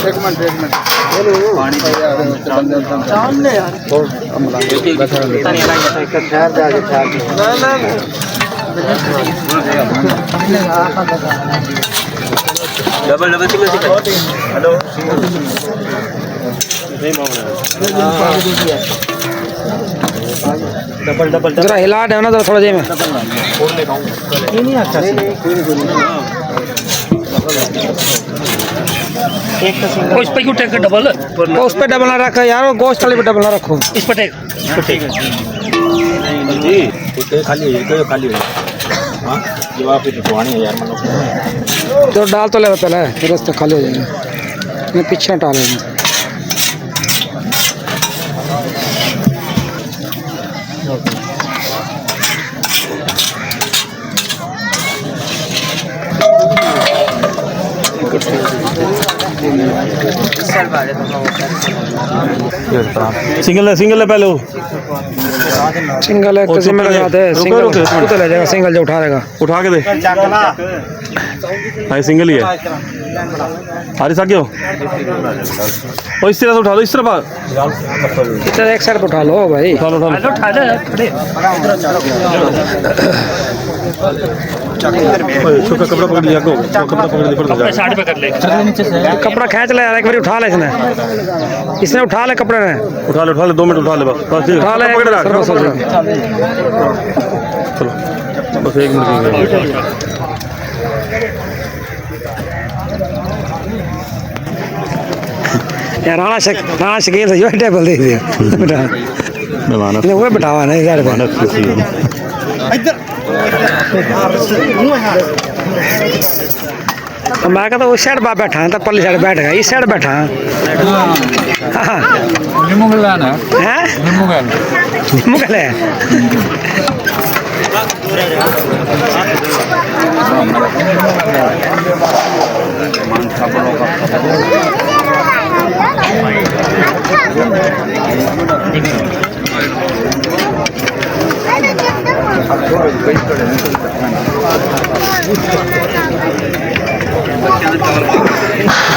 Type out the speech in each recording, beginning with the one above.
एक मिनट पानी double double hello double double जरा हिला दे ना जरा थोड़ा देर में नहीं अच्छा उस पे क्यों टेक डबल उस पे डबल ना रखो यार, वो गोश्त वाले पे डबल ना रखो। इस पे टेक जी खाली हो जाए खाली हो जाए। हाँ जवाब पे तो आनी है यार मतलब तो डाल तो ले पहले, फिर रास्ते खाली हो जाएंगे। मैं पीछे हटा लेंगे। सिंगल है पहले वो सिंगल है किसी में लगा दे, सिंगल तो ले जाएगा, सिंगल जो उठा लेगा उठा के दे। हाँ सिंगल ही है। हारिस आ गया और इस तरह से उठा लो, इस तरफ इधर एक साइड पे उठा लो भाई। उठा लो कपड़ा पकड़ लिया, कपड़ा पकड़ लिया, साइड पे कर ले, कपड़ा खींच ले यार, एक बार उठा ले इसने उठा ले कपड़े ने, उठा ले 2 मिनट उठा ले बस उठा ले पकड़ रख चलो बस 1 मिनट यार। राणा शकील से जो टेबल दे दिया नहीं वो बिठावा नहीं यार। मैं कहता उस साइड पर बैठा तो पल्ली साइड बैठ गया, इस साइड बैठा है। मुगल है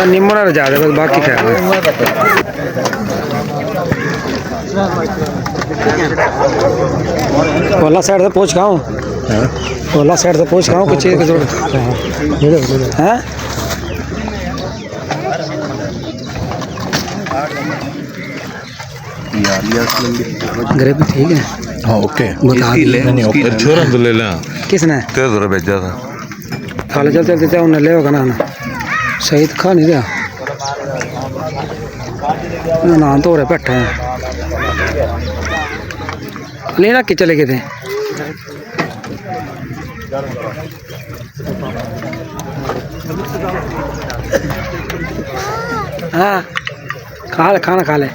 निम्मो ना जा बस बाकी क्या ओला साइड से पूछ खाऊं, ओला साइड से पूछ खाऊं कुछ चीज़ की जरूरत है। ग्रेप ठीक है। हाँ ओके बता छोरा तो ले लेना। किसने तेरे भेजा था खाले चलते चलते उन्हें ले होगा ना सही तो खा नहीं दिया ना तो रहे बैठे हैं लेना कि चले गए थे। हाँ खा ले, खाना खा ले।